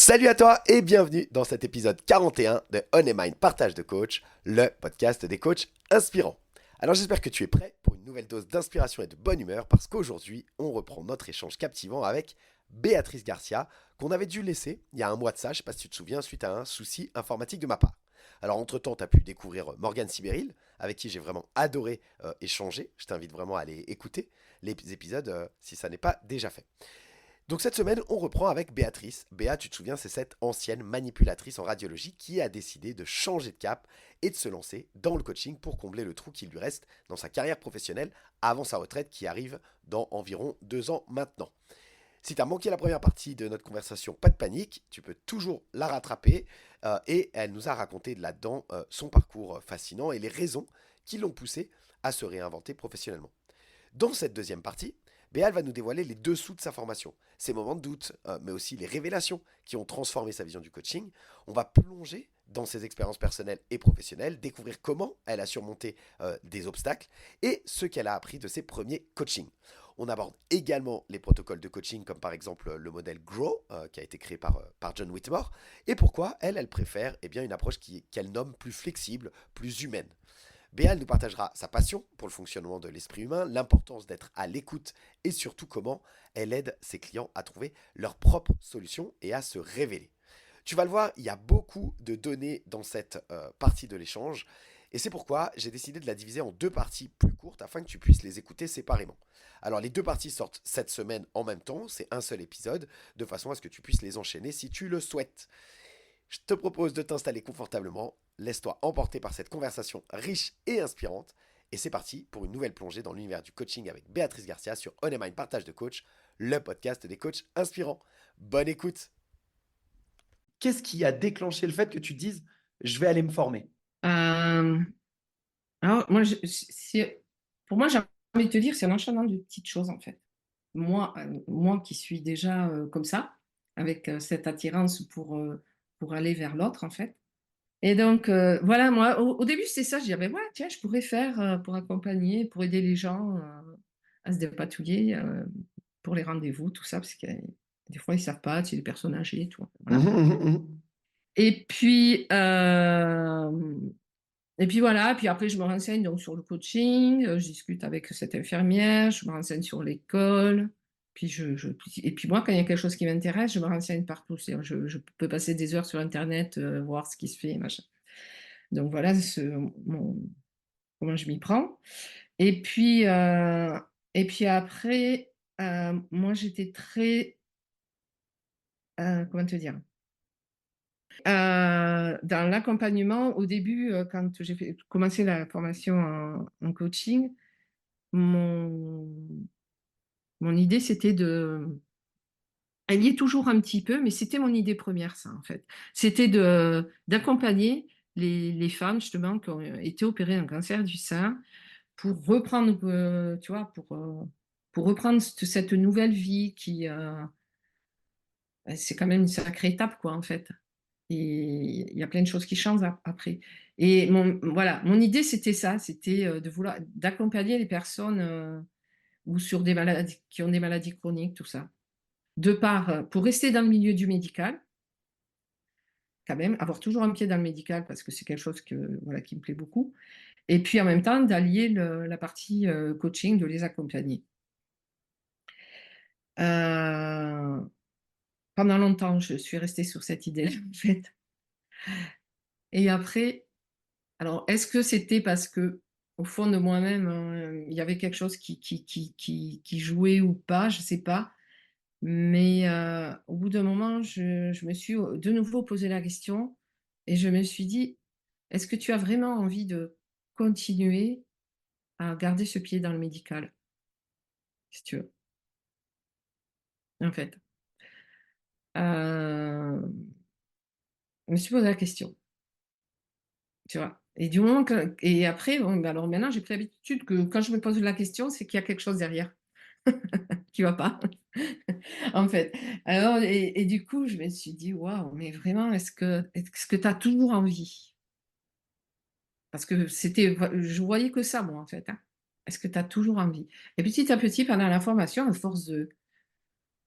Salut à toi et bienvenue dans cet épisode 41 de On Mind Partage de Coach, le podcast des coachs inspirants. Alors j'espère que tu es prêt pour une nouvelle dose d'inspiration et de bonne humeur parce qu'aujourd'hui on reprend notre échange captivant avec Béatrice Garcia qu'on avait dû laisser il y a un mois de ça, je ne sais pas si tu te souviens, suite à un souci informatique de ma part. Alors entre-temps tu as pu découvrir Morgane Sibéril avec qui j'ai vraiment adoré échanger, je t'invite vraiment à aller écouter les épisodes si ça n'est pas déjà fait. Donc cette semaine, on reprend avec Béatrice. Béa, tu te souviens, c'est cette ancienne manipulatrice en radiologie qui a décidé de changer de cap et de se lancer dans le coaching pour combler le trou qui lui reste dans sa carrière professionnelle avant sa retraite qui arrive dans environ 2 ans maintenant. Si tu as manqué la première partie de notre conversation, pas de panique, tu peux toujours la rattraper et elle nous a raconté là-dedans son parcours fascinant et les raisons qui l'ont poussé à se réinventer professionnellement. Dans cette deuxième partie, Béal va nous dévoiler les dessous de sa formation, ses moments de doute, mais aussi les révélations qui ont transformé sa vision du coaching. On va plonger dans ses expériences personnelles et professionnelles, découvrir comment elle a surmonté des obstacles et ce qu'elle a appris de ses premiers coachings. On aborde également les protocoles de coaching, comme par exemple le modèle GROW, qui a été créé par John Whitmore, et pourquoi elle préfère une approche qu'elle nomme plus flexible, plus humaine. Béal nous partagera sa passion pour le fonctionnement de l'esprit humain, l'importance d'être à l'écoute et surtout comment elle aide ses clients à trouver leurs propres solutions et à se révéler. Tu vas le voir, il y a beaucoup de données dans cette partie de l'échange et c'est pourquoi j'ai décidé de la diviser en deux parties plus courtes afin que tu puisses les écouter séparément. Alors les deux parties sortent cette semaine en même temps, c'est un seul épisode, de façon à ce que tu puisses les enchaîner si tu le souhaites. Je te propose de t'installer confortablement, laisse-toi emporter par cette conversation riche et inspirante, et c'est parti pour une nouvelle plongée dans l'univers du coaching avec Béatrice Garcia sur On Mind Partage de Coach, le podcast des coachs inspirants. Bonne écoute. Qu'est-ce qui a déclenché le fait que tu te dises je vais aller me former? Euh, alors, moi, pour moi, j'ai envie de te dire, c'est un enchaînement de petites choses, en fait. Moi qui suis déjà comme ça, avec cette attirance pour aller vers l'autre, en fait. Et donc, voilà, moi, au début, c'est ça. Je disais, ben, ouais, tiens, je pourrais faire pour accompagner, pour aider les gens à se dépatouiller pour les rendez-vous, tout ça, parce que des fois, ils ne savent pas, c'est des personnes âgées et tout. Voilà. Et puis, voilà, puis après je me renseigne donc sur le coaching, je discute avec cette infirmière, je me renseigne sur l'école, puis et puis moi quand il y a quelque chose qui m'intéresse, je me renseigne partout. C'est-à-dire je peux passer des heures sur internet, voir ce qui se fait, machin. Donc voilà comment je m'y prends. Et puis, après, moi j'étais très, comment te dire? Dans l'accompagnement, au début, quand j'ai commencé la formation en coaching, mon mon idée, c'était elle y est toujours un petit peu, mais c'était mon idée première, ça, en fait. C'était d'accompagner les femmes, justement, qui ont été opérées d'un cancer du sein pour reprendre, tu vois, pour reprendre cette nouvelle vie qui, c'est quand même une sacrée étape, quoi, en fait. Et il y a plein de choses qui changent après. Et voilà, mon idée, c'était ça, c'était d'accompagner les personnes ou sur des maladies, qui ont des maladies chroniques, tout ça. Pour rester dans le milieu du médical, quand même, avoir toujours un pied dans le médical parce que c'est quelque chose voilà, qui me plaît beaucoup. Et puis en même temps, d'allier la partie coaching, de les accompagner. Euh, Pendant longtemps, je suis restée sur cette idée-là, en fait. Et après, alors, est-ce que c'était parce que, au fond de moi-même, il y avait quelque chose qui jouait ou pas, je ne sais pas. Mais au bout d'un moment, je me suis de nouveau posé la question et je me suis dit: «Est-ce que tu as vraiment envie de continuer à garder ce pied dans le médical?» Si tu veux, en fait. Hem, je me suis posé la question, tu vois? Et du moment que et après, bon, bah, alors maintenant, j'ai pris l'habitude que quand je me pose la question, c'est qu'il y a quelque chose derrière qui va pas, en fait. Alors et du coup, je me suis dit: «Waouh, mais vraiment, est-ce que tu as toujours envie?» Parce que je voyais que ça moi, en fait, hein. Est-ce que tu as toujours envie? Et petit à petit, pendant la formation, à force de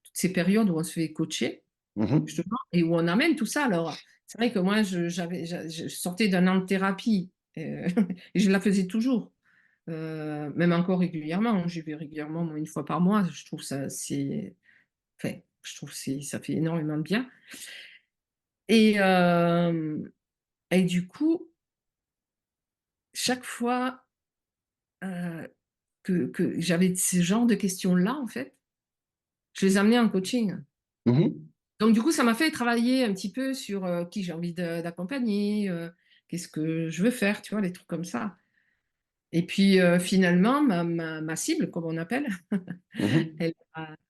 toutes ces périodes où on se fait coacher, Mhm. justement, et où on amène tout ça. Alors, c'est vrai que moi, je sortais d'un an de thérapie, et je la faisais toujours, même encore régulièrement. J'y vais régulièrement, moi, une fois par mois. Je trouve ça, enfin, je trouve ça fait énormément de bien. Et, et du coup, chaque fois que j'avais ce genre de questions-là, en fait, je les amenais en coaching. Mhm. Donc du coup, ça m'a fait travailler un petit peu sur, qui j'ai envie d'accompagner, qu'est-ce que je veux faire, tu vois? Des trucs comme ça. Et puis, finalement, ma cible, comme on appelle, Mhm.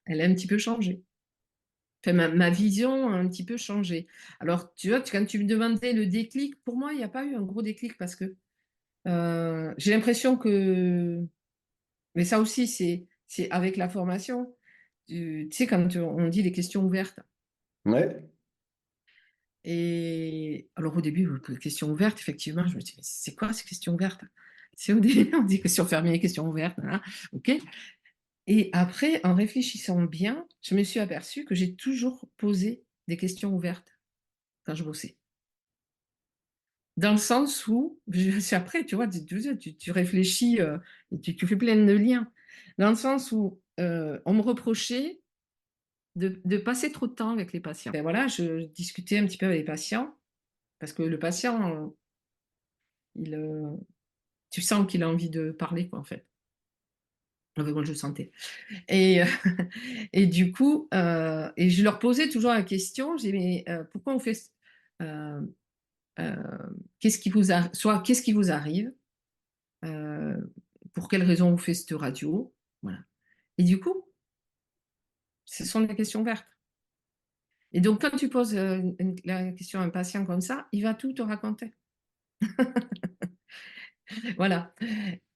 elle a un petit peu changé. Enfin, ma vision a un petit peu changé. Alors, tu vois, quand tu me demandais le déclic, pour moi, il n'y a pas eu un gros déclic parce que, j'ai l'impression que, mais ça aussi, c'est avec la formation. Tu sais, quand on dit les questions ouvertes. Ouais. Et alors au début, les questions ouvertes, effectivement, je me dis: «Mais c'est quoi ces questions ouvertes?» C'est au début, on dit questions fermées, questions ouvertes, voilà, OK. Et après, en réfléchissant bien, je me suis aperçue que j'ai toujours posé des questions ouvertes quand je bossais. Dans le sens où, c'est après, tu vois, tu réfléchis, et tu fais plein de liens. Dans le sens où, on me reprochait de passer trop de temps avec les patients. Et voilà, je discutais un petit peu avec les patients parce que le patient, il, tu sens qu'il a envie de parler, quoi, en fait. Enfin, moi, je le sentais. Et et du coup, et je leur posais toujours la question, je dis: «Mais, pourquoi on fait ç heu qu'est-ce qui vous a soit qu'est-ce qui vous arrive? Pour quelle raison vous faites cette radio?» Voilà. Et du coup, ce sont des questions ouvertes. Et donc quand tu poses, la question à un patient comme ça, il va tout te raconter. Voilà.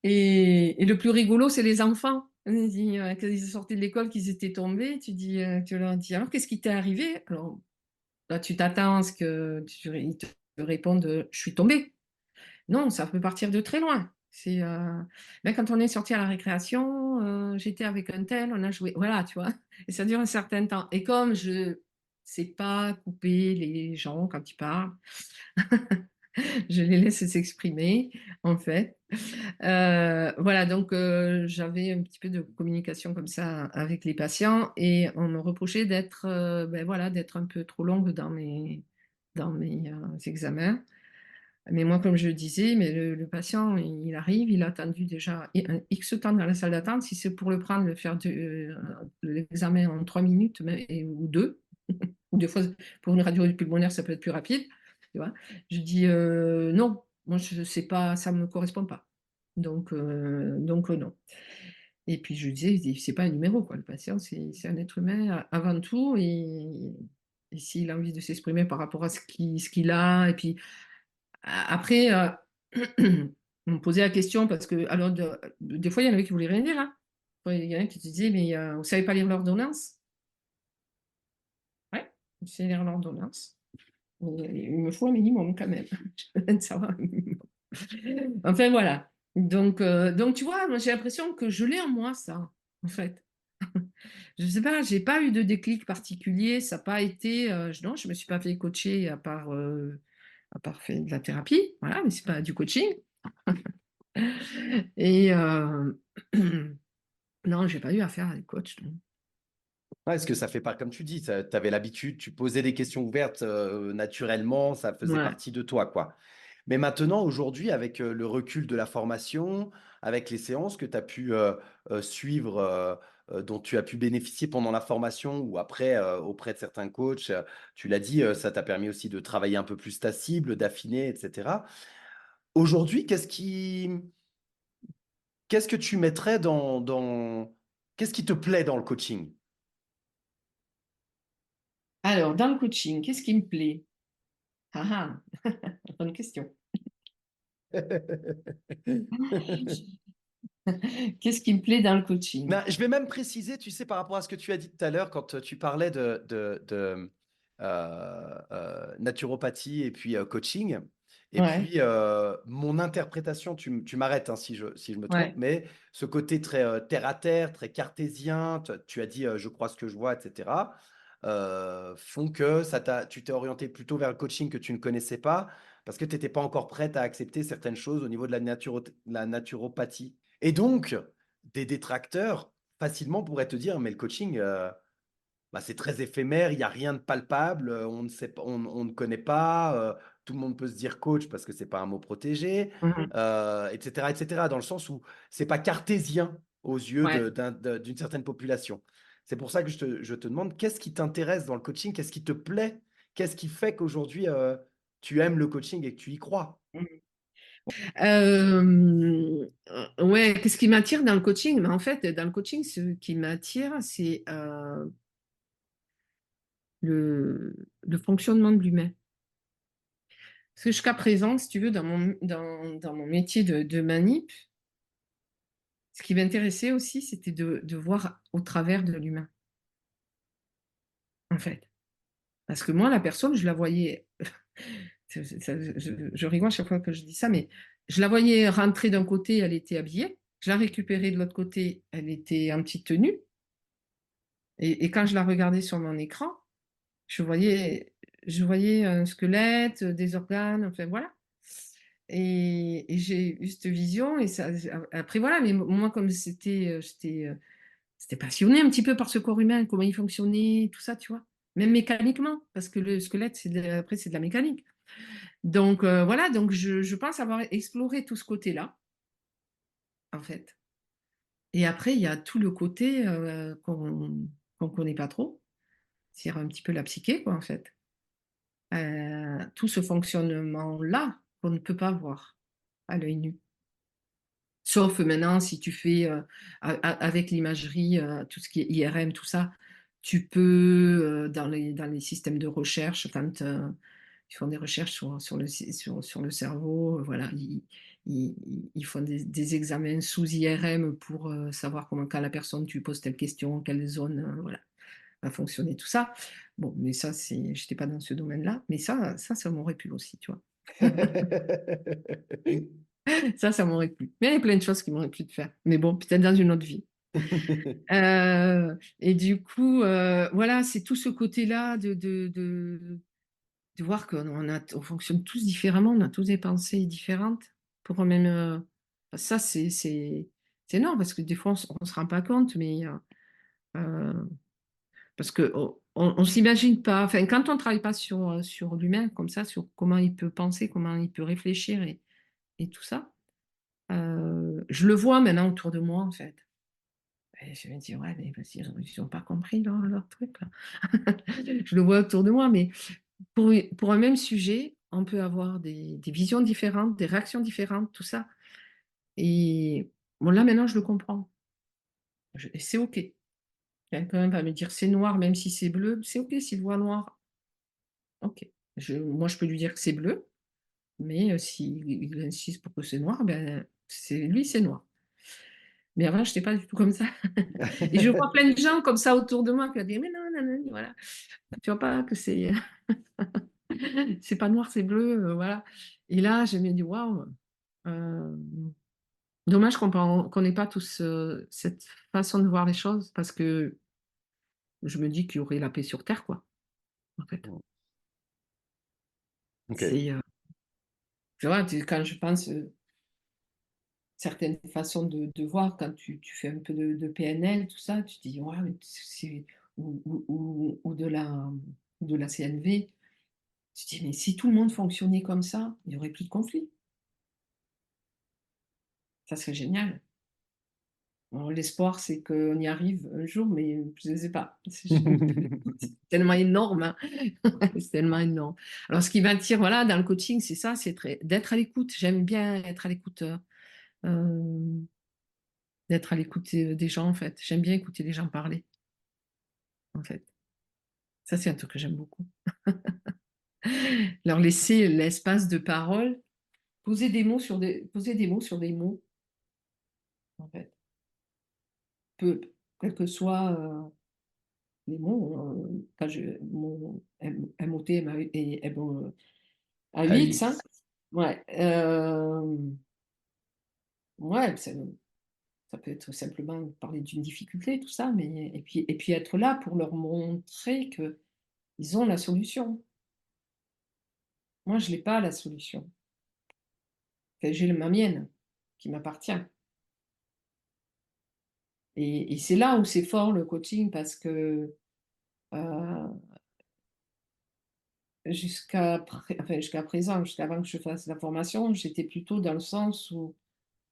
Et le plus rigolo, c'est les enfants. On dit, quand ils sortaient de l'école, qu'ils étaient tombés, tu leur dis: «Alors qu'est-ce qui t'est arrivé?» Alors là, tu t'attends à ce que ils te répondent, «Je suis tombé». Non, ça peut partir de très loin. C'est, «Ben, quand on est sortis à la récréation, j'étais avec un tel, on a joué». Voilà, tu vois? Et ça dure un certain temps. Et comme je sais pas couper les gens quand ils parlent, je les laisse s'exprimer, en fait. Voilà, donc j'avais un petit peu de communication comme ça avec les patients, et on me reprochait d'être, beh, voilà, d'être un peu trop longue dans mes examens. Mais moi, comme je le disais, mais le patient, il arrive, il a attendu déjà un X temps dans la salle d'attente. Si c'est pour le prendre, le faire l'examen en 3 minutes, ou 2, ou des fois, pour une radio pulmonaire, ça peut être plus rapide, tu vois? Je dis: Non, moi je sais pas, ça me correspond pas. Donc non». Et puis je lui disais: «C'est pas un numéro, quoi, le patient, c'est un être humain avant tout, et s'il a envie de s'exprimer par rapport à ce qu'il a». Et puis après, on me posait la question parce que, alors, des fois, il y en avait qui voulaient rien dire, hein. Ouais, il y en a qui te disaient: «Mais, vous savez pas lire l'ordonnance?» «Ouais, je sais lire l'ordonnance, mais il me faut un minimum quand même. J'ai besoin de savoir un minimum». Enfin voilà. Donc tu vois, moi j'ai l'impression que je l'ai en moi ça, en fait. Je sais pas, j'ai pas eu de déclic particulier, ça a pas été, non, je me suis pas fait coacher à part fait de la thérapie, voilà, mais c'est pas du coaching. Et non, j'ai pas eu affaire à des coachs, non. Ouais, est-ce que ça fait pas, comme tu dis, tu avais l'habitude, tu posais des questions ouvertes naturellement, ça faisait Ouais. partie de toi, quoi. Mais maintenant, aujourd'hui, avec le recul de la formation, avec les séances que tu as pu suivre, dont tu as pu bénéficier pendant la formation ou après auprès de certains coachs, tu l'as dit, ça t'a permis aussi de travailler un peu plus ta cible, d'affiner, etc. Aujourd'hui, qu'est-ce que tu mettrais qu'est-ce qui te plaît dans le coaching? Alors dans le coaching, qu'est-ce qui me plaît? Ah ah! Bonne question. Qu'est-ce qui me plaît dans le coaching? Ben, je vais même préciser, tu sais, par rapport à ce que tu as dit tout à l'heure, quand tu parlais naturopathie et puis coaching. Et Ouais, puis, mon interprétation, tu m'arrêtes hein, si je me trompe, ouais. mais ce côté très terre à terre, très cartésien, tu as dit je crois ce que je vois, etc. font que tu t'es orienté plutôt vers le coaching que tu ne connaissais pas, parce que tu étais pas encore prête à accepter certaines choses au niveau de la naturopathie. Et donc, des détracteurs facilement pourraient te dire: «Mais le coaching, bah, c'est très éphémère, il y a rien de palpable, on ne sait pas, on ne connaît pas, tout le monde peut se dire coach parce que c'est pas un mot protégé», Mmh. et cetera, et cetera. Dans le sens où c'est pas cartésien aux yeux Ouais. d'une certaine population. C'est pour ça que je te demande qu'est-ce qui t'intéresse dans le coaching? Qu'est-ce qui te plaît? Qu'est-ce qui fait qu'aujourd'hui, tu aimes le coaching et que tu y crois? Mmh. Ouais, qu'est-ce qui m'attire dans le coaching? Mais en fait, dans le coaching, ce qui m'attire, c'est, le fonctionnement de l'humain. Parce que jusqu'à présent, si tu veux, dans mon métier de manip, ce qui m'intéressait aussi, c'était de voir au travers de l'humain, en fait. Parce que moi, la personne, je la voyais je rigole chaque fois que je dis ça, mais je la voyais rentrer d'un côté, elle était habillée, je la récupérais de l'autre côté, elle était en petite tenue et quand je la regardais sur mon écran, je voyais je voyais un squelette, des organes, enfin voilà et j'ai eu cette vision et ça après voilà, mais moi comme j'étais passionnée un petit peu par ce corps humain, comment il fonctionnait, tout ça, tu vois? Même mécaniquement, parce que le squelette, après c'est de la mécanique. Donc voilà, donc je pense avoir exploré tout ce côté-là, en fait. Et après, il y a tout le côté, qu'on connaît pas trop, c'est-à-dire un petit peu la psyché, quoi, en fait. Tout ce fonctionnement-là qu'on ne peut pas voir à l'œil nu. Sauf maintenant si tu fais, avec l'imagerie, tout ce qui est IRM, tout ça, tu peux, dans les systèmes de recherche, quand, ils font des recherches sur le cerveau, voilà, ils font des examens sous IRM pour, savoir comment quand la personne tu lui poses telle question, quelle zone, voilà, va fonctionner tout ça. Bon, mais ça c'est j'étais pas dans ce domaine-là, mais ça m'aurait plu aussi, tu vois? Ça m'aurait plu. Mais il y a plein de choses qui m'auraient plu de faire. Mais bon, peut-être dans une autre vie. Et du coup, voilà, c'est tout ce côté-là de voir on fonctionne tous différemment, on a tous des pensées différentes pour même, ça c'est énorme parce que des fois on se rend pas compte, mais, heu, parce qu'on s'imagine pas enfin quand on travaille pas sur l'humain comme ça, sur comment il peut penser, comment il peut réfléchir et tout ça, je le vois maintenant autour de moi, en fait et je me dis: «Ouais, mais parce qu'ils ont pas compris leur truc là». Je le vois autour de moi, mais pour un même sujet, on peut avoir des visions différentes, des réactions différentes, tout ça et bon là, maintenant, je le comprends. Et c'est OK. Quelqu'un va me dire: «C'est noir», même si c'est bleu, c'est OK s'il voit noir. OK. Moi, je peux lui dire que c'est bleu, mais s'il insiste pour que c'est noir, ben, c'est noir. Mais avant, j'étais pas du tout comme ça et je vois plein de gens comme ça autour de moi qui disent: «Mais non, nanani», voilà. Tu vois pas que c'est pas noir, c'est bleu, voilà et là, je me dis: «Waouh, hem, dommage qu'on n'ait pas tous, cette façon de voir les choses» parce que je me dis qu'il y aurait la paix sur terre, quoi, en fait. OK. C'est, tu vois, quand je pense, certaines façons de voir quand tu fais un peu de PNL, tout ça, tu te dis: «Waouh, mais c'est» ou de la CNV, tu te dis: «Mais si tout le monde fonctionnait comme ça, il y aurait plus de conflits, ça serait génial». Bon, l'espoir, c'est qu'on y arrive un jour, mais je ne sais pas. C'est tellement énorme, hein. C'est tellement énorme. Alors ce qui m'attire, voilà, dans le coaching, c'est ça, c'est d'être à l'écoute. J'aime bien être à l'écoute, hem, d'être à l'écoute, des gens, en fait. J'aime bien écouter les gens parler, en fait. Ça, c'est un truc que j'aime beaucoup. Leur laisser l'espace de parole, poser des mots sur des mots, en fait. Peu quel que soit, les mots, quand je mon MOT, MA et MOAX, hein. AUX. Ouais, ouais, Ça peut être simplement parler d'une difficulté, tout ça, mais et puis être là pour leur montrer qu'ils ont la solution. Moi, je l'ai pas la solution. Enfin, j'ai ma mienne, qui m'appartient et c'est là où c'est fort le coaching parce que, heu, jusqu'à présent, jusqu'avant que je fasse la formation, j'étais plutôt dans le sens où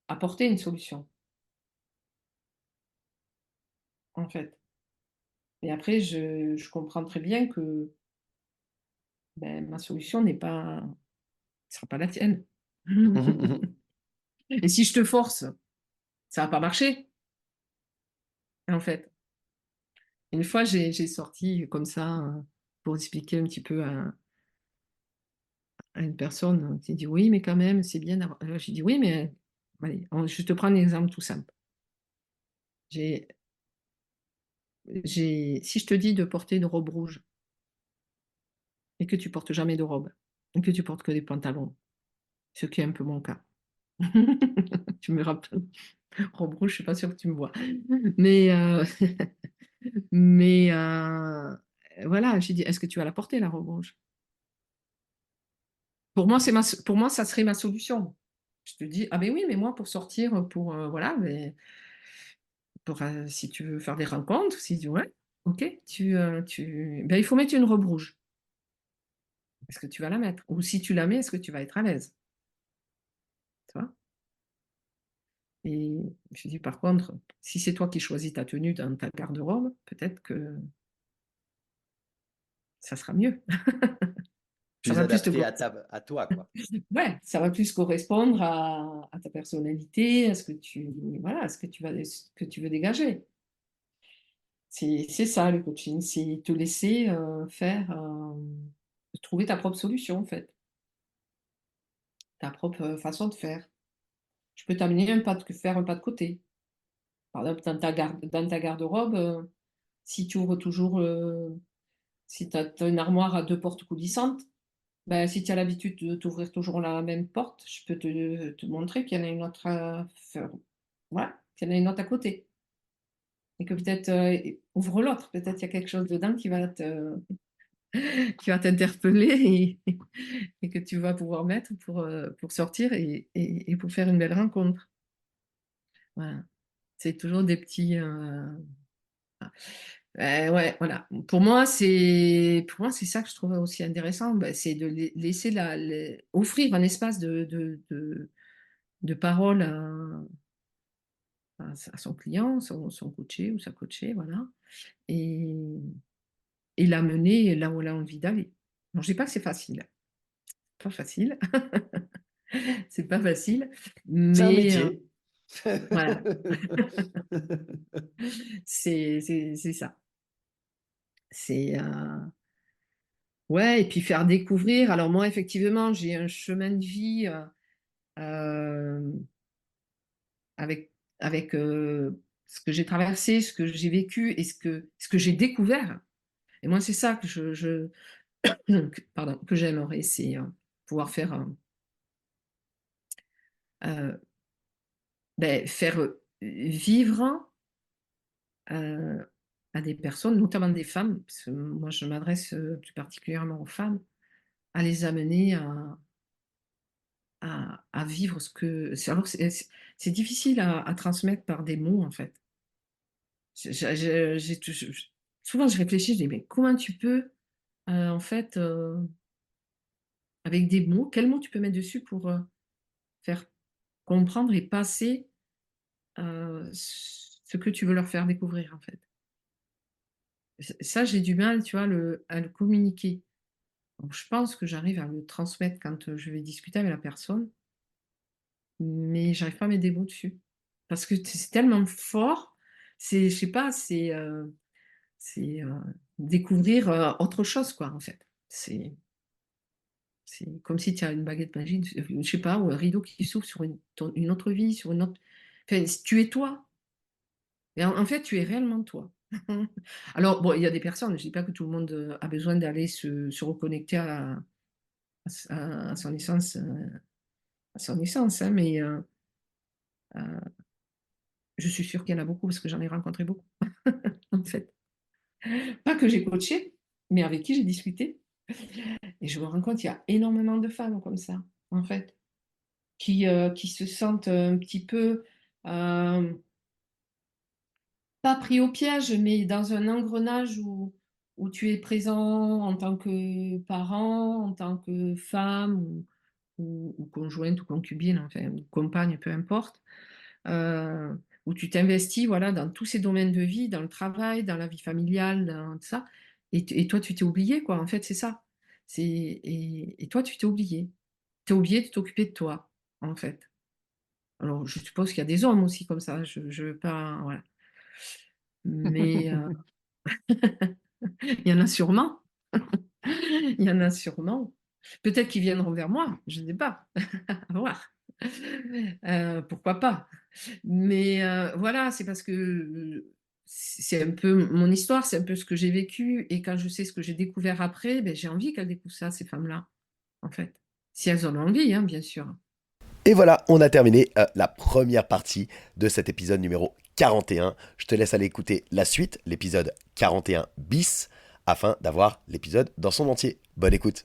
apporter une solution, en fait. Et après je comprends très bien que, ben, ma solution sera pas la tienne. Mmh mh. Et si je te force, ça va pas marcher, en fait. Une fois, j'ai sorti comme ça, pour expliquer un petit peu à une personne qui dit: «Oui, mais quand même, c'est bien d'avoir» j'ai dit: «Oui, mais allez, je te prends un exemple tout simple. J'ai si je te dis de porter une robe rouge et que tu portes jamais de robe et que tu portes que des pantalons, ce qui est un peu mon cas». Tu me rappelles robe rouge, je suis pas sûre que tu me vois. Mais mais voilà, j'ai dit: «Est-ce que tu vas la porter la robe rouge?» Pour moi, ça serait ma solution. Je te dis: «Ah beh, oui, mais moi pour sortir, pour, voilà, mais pour, si tu veux faire des rencontres, si tu ouais, OK, il faut mettre une robe rouge. Est-ce que tu vas la mettre? Ou si tu la mets, est-ce que tu vas être à l'aise?» Tu vois? Et je dis: «Par contre, si c'est toi qui choisis ta tenue dans ta garde-robe, peut-être que ça sera mieux. Ça Plus va plus te adapté co» à toi, quoi. Ouais, ça va plus correspondre à ta personnalité, à ce que tu voilà, à ce que tu veux dégager. C'est ça le coaching, c'est te laisser, faire, trouver ta propre solution en fait, ta propre, façon de faire. Je peux t'amener faire un pas de côté. Par exemple, dans ta garde-robe, si tu ouvres toujours, si tu as une armoire à 2 portes coulissantes, bah, si tu as l'habitude de t'ouvrir toujours la même porte, je peux te montrer qu'il y en a une autre à faire voilà, qu'il y en a une autre à côté et que peut-être, ouvre l'autre, peut-être il y a quelque chose dedans qui va t'interpeller et que tu vas pouvoir mettre pour sortir et pour faire une belle rencontre. Voilà. C'est toujours des petits, ouais, voilà. Pour moi, c'est ça que je trouve aussi intéressant, bah, c'est de laisser offrir un espace de parole à son client, son coaché ou sa coachée, voilà et l'amener là où elle a envie d'aller. Bon, je dis pas que c'est facile, pas facile, c'est pas facile, C'est un mais métier. voilà, c'est ça. C'est, ouais et puis faire découvrir. Alors moi, effectivement, j'ai un chemin de vie, hem, avec ce que j'ai traversé, ce que j'ai vécu et ce que j'ai découvert et moi, c'est ça que pardon, que j'aimerais, c'est, pouvoir faire, faire, vivre, heu, à des personnes, notamment des femmes, parce que moi je m'adresse, plus particulièrement aux femmes, à les amener à vivre ce que c'est difficile à transmettre par des mots, en fait. J'ai tou je souvent je réfléchis, je dis: «Mais comment tu peux, en fait, avec des mots, quels mots tu peux mettre dessus pour, faire comprendre et passer, ce que tu veux leur faire découvrir, en fait?» Ça, j'ai du mal, tu vois, à le communiquer. Donc je pense que j'arrive à le transmettre quand, je vais discuter avec la personne, mais j'arrive pas à mettre des mots dessus. Parce que c'est tellement fort, je sais pas, c'est, découvrir, autre chose, quoi, en fait. C'est comme si tu as une baguette magique, je sais pas, ou un rideau qui s'ouvre sur une autre vie, sur une autre enfin, tu es toi et en fait, tu es réellement toi. Alors bon, il y a des personnes, je dis pas que tout le monde, a besoin d'aller se reconnecter à son essence, hein, mais je suis sûre qu'il y en a beaucoup parce que j'en ai rencontré beaucoup, en fait. Pas que j'ai coaché, mais avec qui j'ai discuté et je me rends compte, il y a énormément de femmes comme ça, en fait, qui se sentent un petit peu, hem, pas pris au piège, mais dans un engrenage où tu es présent en tant que parent, en tant que femme ou conjointe ou concubine, enfin, ou compagne, peu importe, où tu t'investis, voilà, dans tous ces domaines de vie, dans le travail, dans la vie familiale, dans tout ça et toi, tu t'es oublié, quoi, en fait, c'est ça. Et toi, tu t'es oublié. Tu as oublié de t'occuper de toi, en fait. Alors, je suppose qu'il y a des hommes aussi comme ça, je veux pas voilà. Mais il y en a sûrement. Il y en a sûrement. Peut-être qu'ils viendront vers moi, je ne sais pas, à voir. Pourquoi pas? Mais voilà, c'est parce que, c'est un peu mon histoire, c'est un peu ce que j'ai vécu et quand je sais ce que j'ai découvert après, beh, j'ai envie qu'elles découvrent ça, ces femmes-là, en fait. Si elles en ont envie, hein, bien sûr. Et voilà, on a terminé la première partie de cet épisode numéro 41. Je te laisse aller écouter la suite, l'épisode 41 bis, afin d'avoir l'épisode dans son entier. Bonne écoute.